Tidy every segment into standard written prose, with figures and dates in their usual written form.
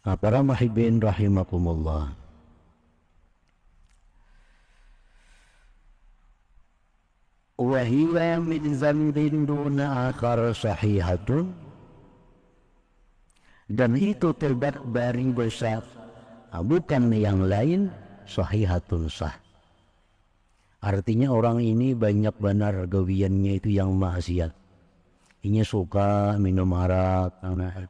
Para mahibin rahimakumullah, wahiwa min zambin duna akhar sahihatun, dan itu tobat dari dosa bukan yang lain sahihatun sah. Artinya orang ini banyak benar gawiannya itu yang maksiat. Ini suka minum arak,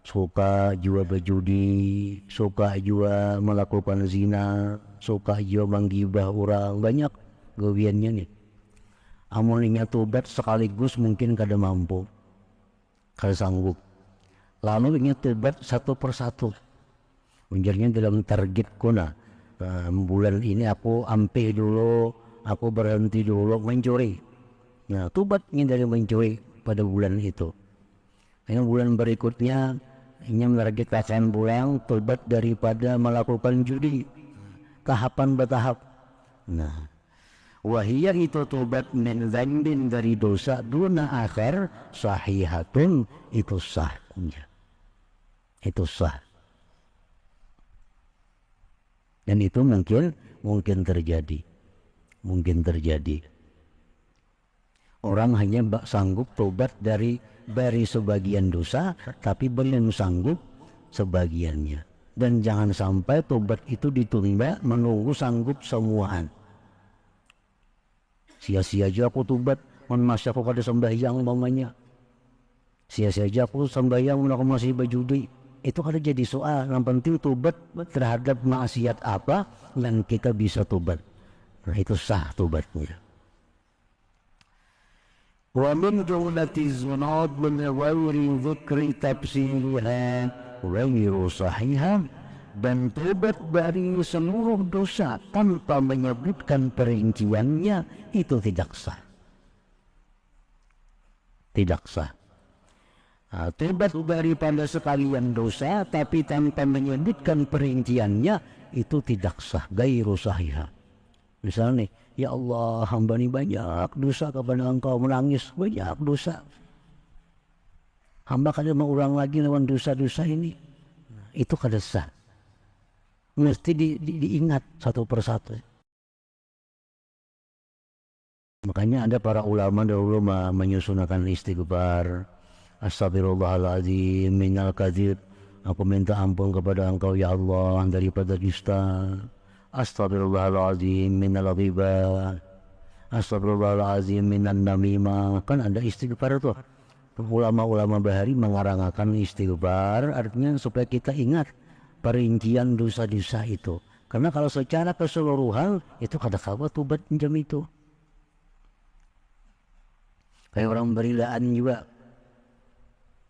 suka juga berjudi, suka juga melakukan zina, suka juga menggibah orang. Banyak gawiannya nih. Amuninya tobat sekaligus mungkin kada mampu, kada sanggup. Lalu ingin tobat satu persatu. Menjadinya dalam target kuna. Bulan ini aku ampe dulu, aku berhenti dulu mencuri. Nah, tobat ingin dari mencuri pada bulan itu. Karena bulan berikutnya ingin menargetkan bulan tobat daripada melakukan judi. Tahapan bertahap. Nah, wahiyah itu tobat min dzambin dari dosa duna akhir sahihatun, itu sah. Itu sah. Dan itu mungkin terjadi. Mungkin terjadi. Orang hanya sanggup tobat dari sebagian dosa, tapi belum sanggup sebagiannya. Dan jangan sampai tobat itu ditunda menunggu sanggup semuaan. Sia-sia aja aku tobat, masih aku kada sembahyang umpamanya. Sia-sia aja aku sembahyang, aku masih berjudi. Itu kada jadi soal. Yang penting tobat terhadap maksiat apa dan kita bisa tobat. Nah, itu sah tobatnya. ومن جملة الزناد من غير ذكر تفسيرها غير صحيحة, dan tobat dari seluruh dosa tanpa menyebutkan perinciannya itu tidak sah. Tidak sah. Tobat daripada sekalian dosa tapi tanpa menyebutkan perinciannya itu tidak sah, gairu sahihah. Misalnya nih, ya Allah, hamba ini banyak dosa kepada engkau, menangis banyak dosa. Hamba kada mau ulang lagi lawan dosa-dosa ini. Itu kada sah. Mesti diingat satu persatu. Makanya ada para ulama dahulu menyusunkan istighfar. Astagfirullahaladzim minal kadzib. Aku minta ampun kepada engkau ya Allah daripada dusta. Astagfirullahaladzim minal ghibah. Astagfirullahaladzim minan namimah. Kan ada istighfar tuh. Ulama-ulama bahari mengarangkan istighfar, artinya supaya kita ingat perincian dosa-dosa itu. Karena kalau secara keseluruhan itu kada kawa tobat jam itu. Kayak orang berilaan juga.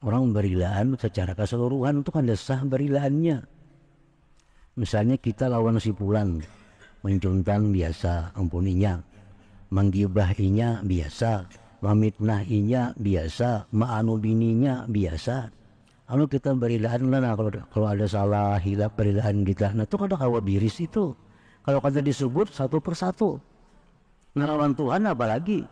Orang berilaan secara keseluruhan itu kan sah berilaannya. Misalnya kita lawan si fulan, mencuntan biasa, ampuninya. Menggibahinya biasa, memitnahinya biasa, ma'anu bininya biasa. Lalu kita berilaan lah, kalau ada salah hilaf berilaan kita, nah itu kada kawa biris itu. Kalau kada disebut satu persatu. Ngelawan Tuhan apalagi.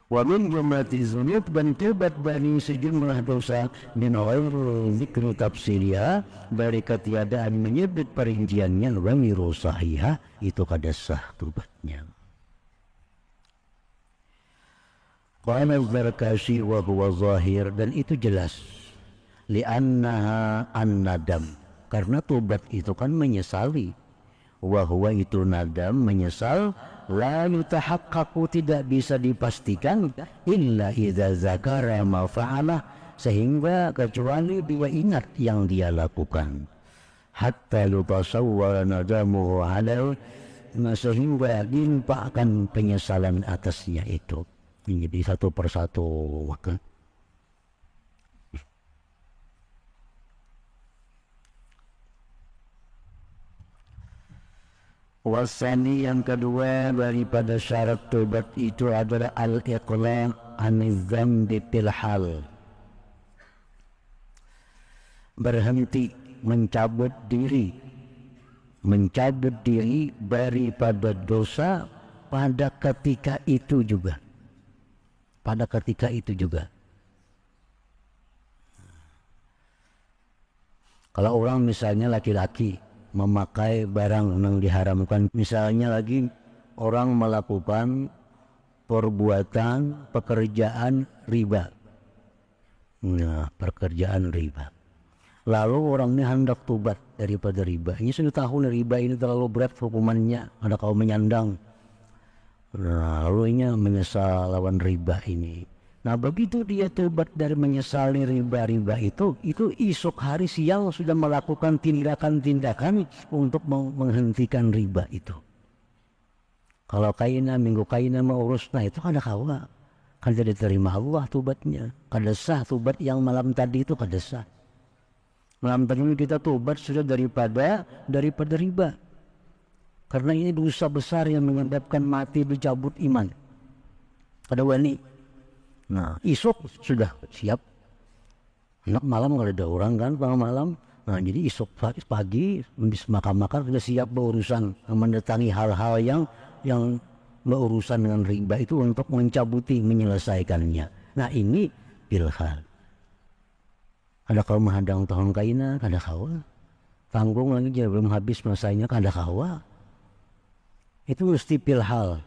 Wa min jumlati dzunub, dan tobat dari sejumlah dosa min ghairi dzikri tafsiriha, dari ketiadaan menyebut perinciannya ghairu sahihah, itu kada sah tobatnya. Qala al-Barkashi wa huwa zahir, dan itu jelas. Li'annaha an-nadam, karena tobat itu kan menyesali. Wa huwa itu nadam, menyesal. La yutahaqqaqu, tidak bisa dipastikan illa idza zakara ma fa'ala, sehingga kecuali dia ingat yang dia lakukan. Hatta yutasawwara nadamuhu ala, sehingga dilimpahkan penyesalan atasnya itu. Jadi satu persatu. Wasani, yang kedua daripada syarat tobat itu adalah al-iqla' an-dzambi fil hal. Berhenti, mencabut diri daripada dosa pada ketika itu juga. Kalau orang misalnya laki-laki memakai barang yang diharamkan, misalnya lagi orang melakukan perbuatan pekerjaan riba. Nah, pekerjaan riba. Lalu orang ini hendak tobat daripada riba. Ini sudah tahu riba ini terlalu berat hukumannya, ada kaum menyandang. Nah, lalu ini menyesal lawan riba ini. Nah, begitu dia tobat dari menyesali riba-riba itu esok hari siang sudah melakukan tindakan-tindakan untuk menghentikan riba itu. Kalau kaina minggu kaina mau urus, nah itu kada kawa, kada diterima Allah tobatnya, kada sah tobat yang malam tadi itu kada sah. Malam tadi kita tobat sudah daripada riba, karena ini dosa besar yang menyebabkan mati bercabut iman. Kada wani. Nah, esok sudah siap. Enak malam kalau ada orang kan, malam. Nah, jadi esok pagi habis makan-makan sudah siap berurusan mendatangi hal-hal yang berurusan dengan riba itu untuk mencabuti, menyelesaikannya. Nah, ini pilhal. Ada kau menghadang tahun kaina, kada kawa. Tanggung lagi dia belum habis masanya, kada kawa. Itu mesti pilhal.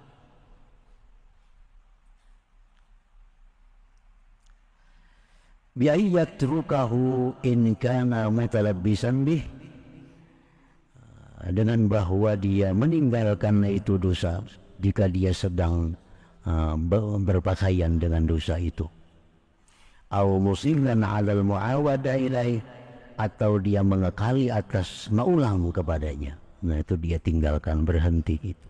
Bi'ayyatrukahu in kana mutalabbisan bih, dengan bahwa dia meninggalkan itu dosa jika dia sedang berpakaian dengan dosa itu. Au musilan 'alal mu'awada ilaih, atau dia mengekali atas maulang kepadanya. Nah, itu dia tinggalkan, berhenti itu.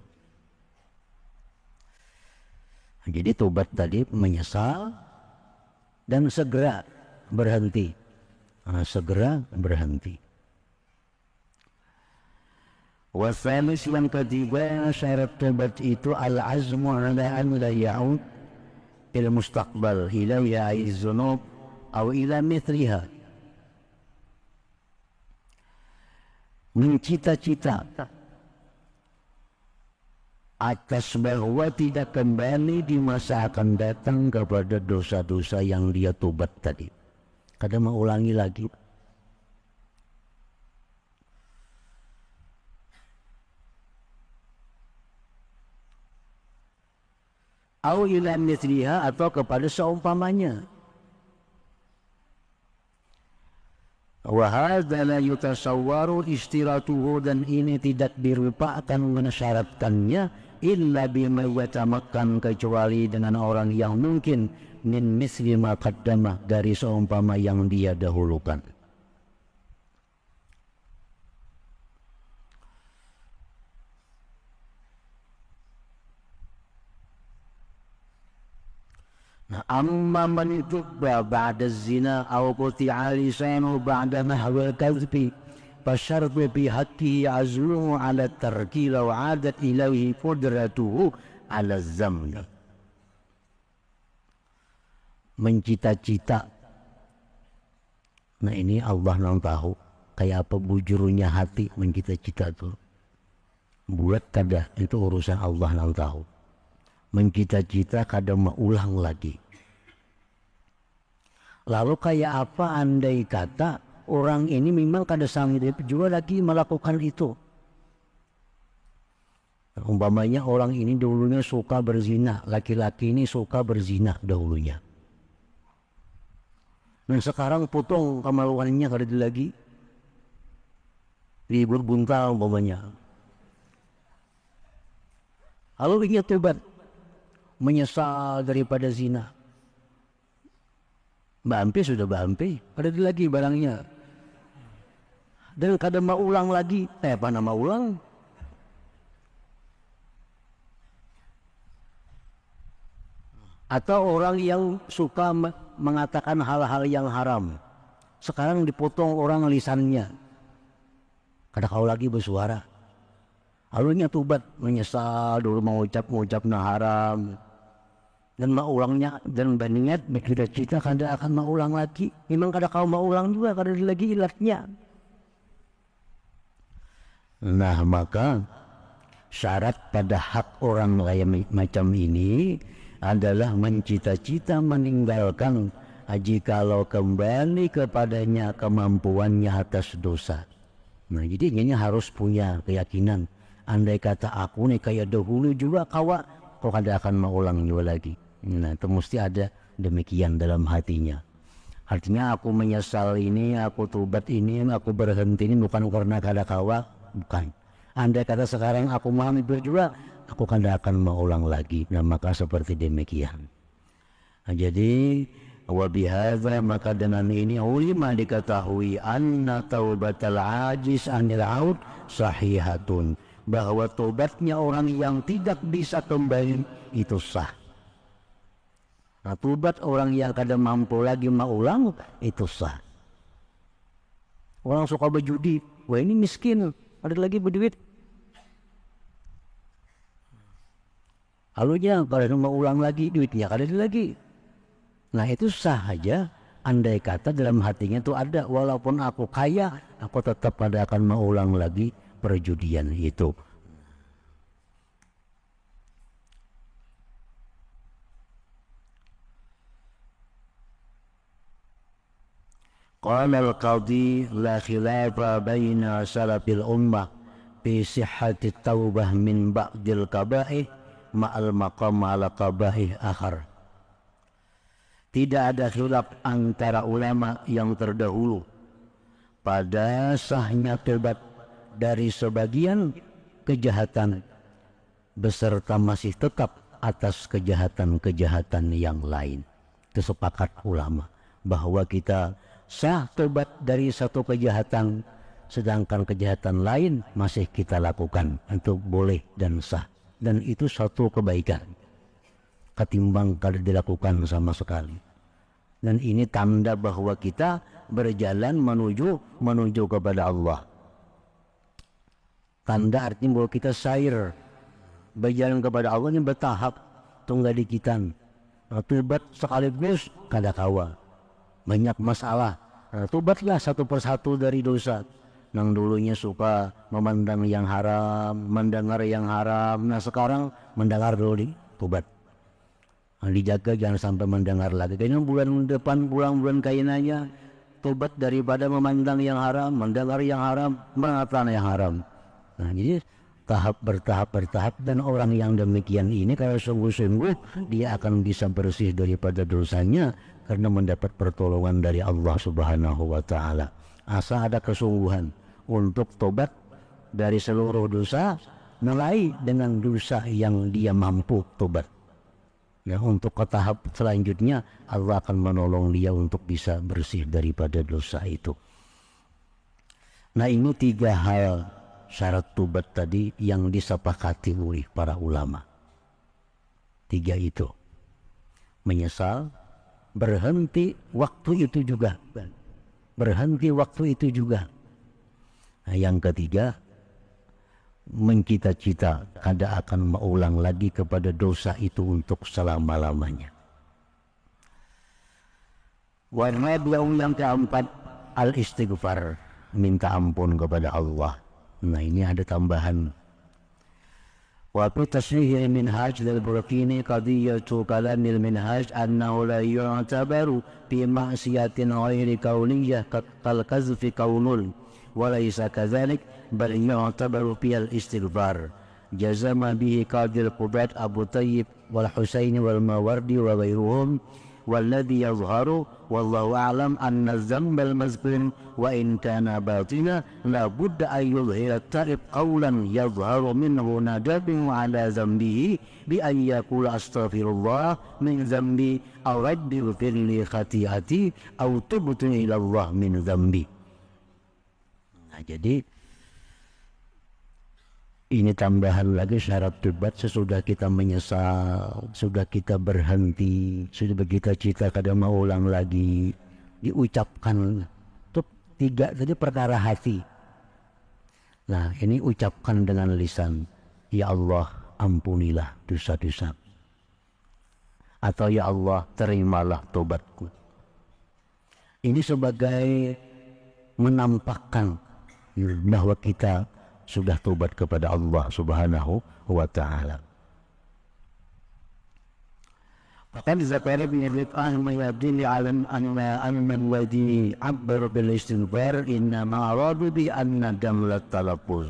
Jadi tobat tadi menyesal dan segera berhenti. Segera berhenti. Wasalis yang ketiga syarat tobat itu al-azmu ala an la ya'ud ila mustaqbal ila ya'iz zunub aw ila mithliha. Mencita-cita atas bahwa tidak kembali di masa akan datang kepada dosa-dosa yang dia tobat tadi. Kadang mengulangi lagi. Au ila mithliha, atau kepada seumpamanya. Wa hadza la yutasawwaru istiratuhu, dan ini tidak dirupakan mensyaratkannya illa bima yatamakkan, kecuali dengan orang yang mungkin min misli ma qaddamah, dari seumpama yang dia dahulukan. Nah, amma man yutubba ba'da zina aw quti'a lisanu ba'da mahwa kadhbi fasyartu bi haqqihi azluhu ala tarki law 'adat ilaihi qudratuhu ala zamni. Mencita-cita. Nah, ini Allah yang tahu kayak apa bujurnya hati mencita-cita itu. Buat kada, itu urusan Allah yang tahu. Mencita-cita kadang mengulang lagi. Lalu kayak apa andai kata orang ini memang kada sanggup juga lagi melakukan itu. Umpamanya orang ini dulunya suka berzina, laki-laki ini suka berzina dahulunya. Dan sekarang potong kemaluannya kada ada lagi. Libur buntal umpamanya. Lalu ingin tobat, menyesal daripada zina. Bampe sudah bampe, ada lagi barangnya. Dan kadang mau ulang lagi, apa nama ulang? Atau orang yang suka mengatakan hal-hal yang haram. Sekarang dipotong orang lisannya. Kada kau lagi bersuara. Lalunya tobat, menyesal dulu mengucap haram. Dan maulangnya dan bandingat bercita-cita kada akan maulang lagi. Memang kada kau maulang juga, kada lagi ilatnya. Nah, maka syarat pada hak orang lain macam ini adalah mencita-cita meninggalkan jikalau kembali kepadanya kemampuannya atas dosa. Nah, jadi ini harus punya keyakinan. Andai kata aku nih kayak dahulu juga kau kada akan mengulang juga lagi. Nah, itu mesti ada demikian dalam hatinya. Artinya aku menyesal ini, aku tobat ini, aku berhenti ini bukan karena kada kawa, bukan. Andai kata sekarang aku mau juga, aku kada akan mengulang lagi. Nah, maka seperti demikian. Nah, jadi wabihadza maka dengan ini ulima diketahui anna taubatal ajiz anil aud sahihatun, bahwa tobatnya orang yang tidak bisa kembali itu sah. Nah, tobat orang yang kada mampu lagi mengulang itu sah. Orang suka berjudi, wah ini miskin, ada lagi berduit. Lalunya kalau mau ulang lagi duitnya kada ada lagi. Nah, itu sah aja andai kata dalam hatinya itu ada, walaupun aku kaya, aku tetap pada akan mengulang lagi perjudian itu. Qala al-qadhi la khilafa baina salafil ummah fi sihhati taubah min ba'dil kaba'ih ma'al maqam ala kaba'ih akhar. Tidak ada khilaf antara ulama yang terdahulu pada sahnya tobat dari sebagian kejahatan beserta masih tetap atas kejahatan-kejahatan yang lain. Itu sepakat ulama bahwa kita sah tobat dari satu kejahatan, sedangkan kejahatan lain masih kita lakukan, itu boleh dan sah, dan itu satu kebaikan ketimbang kalau dilakukan sama sekali. Dan ini tanda bahwa kita berjalan menuju kepada Allah. Tanda artinya bahwa kita sair berjalan kepada Allah ini bertahap, tunggal dikitan. Tobat sekaligus kada kawa, banyak masalah. Nah, tobatlah satu persatu dari dosa. Nang dulunya suka memandang yang haram, mendengar yang haram. Nah, sekarang mendengar dulu di tobat. Nah, dijaga jangan sampai mendengar lagi. Kayaknya bulan depan bulan kainanya tobat daripada memandang yang haram, mendengar yang haram, mengatakan yang haram. Nah, jadi tahap bertahap dan orang yang demikian ini kalau sungguh-sungguh dia akan bisa bersih daripada dosanya karena mendapat pertolongan dari Allah Subhanahu wa taala. Asal ada kesungguhan untuk tobat dari seluruh dosa, mulai dengan dosa yang dia mampu tobat. Ya, untuk ke tahap selanjutnya Allah akan menolong dia untuk bisa bersih daripada dosa itu. Nah, ini 3 hal syarat tobat tadi yang disepakati oleh para ulama. 3 itu. Menyesal, berhenti waktu itu juga. Berhenti waktu itu juga. Nah, yang ketiga, mencita-cita kada akan mengulang lagi kepada dosa itu untuk selama-lamanya. Warna yang keempat, al-istighfar, minta ampun kepada Allah. Nah, ini ada tambahan. Wa fi tashrih al-minhaj lil-Burqini qadiyatu kalam al-minhaj annahu la yu'tabaru fi ma'siyatin ghairi kauniyah kal kazfi kaunul wa laysa kadzalik bal yu'tabaru fi al-istighfar. Jazama bihi qadil Qubat Abu Tayyib wal Husaini wal Mawardi wa ghairuhum. والذي يظهر والله أعلم أن الذنب المذكور وإن كان باطلا لا بد أن يظهر التائب قولا يظهر منه ندم على ذنبه بأن يقول أستغفر الله من ذنبي أو رب اغفر لي خطيئتي أو تبت إلى الله من ذنبي. Nah, jadi ini tambahan lagi syarat tobat sesudah kita menyesal, sudah kita berhenti, sudah bercita-cita kada mau ulang lagi, diucapkan. Itu 3 tadi perkara hati. Nah, ini ucapkan dengan lisan, ya Allah ampunilah dosa-dosa, atau ya Allah terimalah tobatku. Ini sebagai menampakkan bahwa kita sudah tobat kepada Allah Subhanahu wa ta'ala. فقد ذكر ابن القاسم يبدي على أن الذي عبر بالاستغفار إنما أراد بأن جملة التلفظ.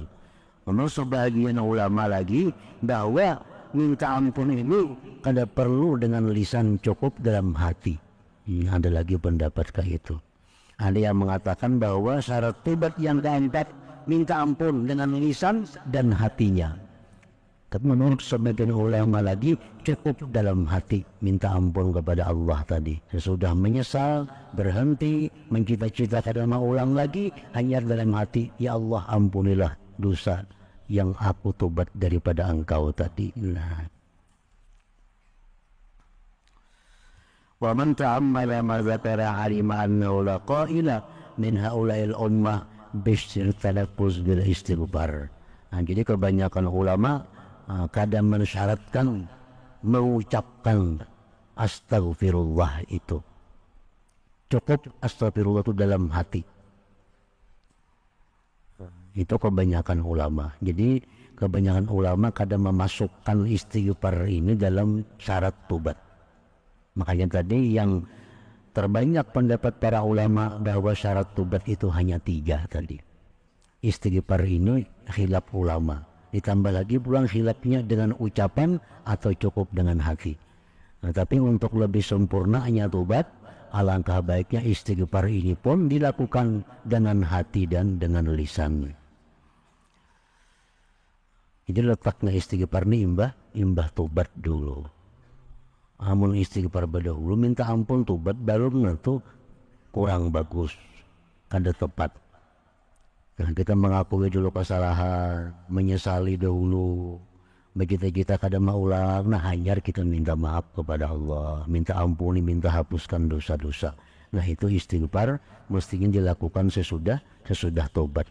Menurut sebagian ulama lagi bahwa minta ampun ini kada perlu dengan lisan, cukup dalam hati. Ada lagi pendapat kayak itu. Ada yang mengatakan bahwa syarat tobat yang keempat minta ampun dengan lisan dan hatinya. Tapi menurut sebagian ulama lagi cukup dalam hati minta ampun kepada Allah tadi. Sesudah menyesal, berhenti, mencita-citakan mau ulang lagi, hanya dalam hati, ya Allah ampunilah dosa yang aku tobat daripada engkau tadi. Nah. Wa man ta'ammala ma dzakara 'alima annahu la qa'ila min haula'il ummah bisir talaffuz bil istighfar. Nah, jadi kebanyakan ulama kadang mensyaratkan mengucapkan astagfirullah itu. Cukup astagfirullah itu dalam hati. Itu kebanyakan ulama. Jadi kebanyakan ulama kadang memasukkan istighfar ini dalam syarat tobat. Makanya tadi yang terbanyak pendapat para ulama bahwa syarat tobat itu hanya 3 tadi. Istighfar ini khilaf ulama. Ditambah lagi pulang khilafnya dengan ucapan atau cukup dengan hati. Nah, tapi untuk lebih sempurnanya tobat, alangkah baiknya istighfar ini pun dilakukan dengan hati dan dengan lisan. Jadi letaknya istighfar ini imbah tobat dulu. Amun istighfar berdahulu minta ampun tobat baru itu kurang bagus, kada tepat. Nah, kita mengakui dulu kesalahan, menyesali dahulu, begitu kita kadang mau ulang, nah hanyar kita minta maaf kepada Allah, minta ampuni, minta hapuskan dosa-dosa. Nah itu istighfar mestinya dilakukan sesudah tobat.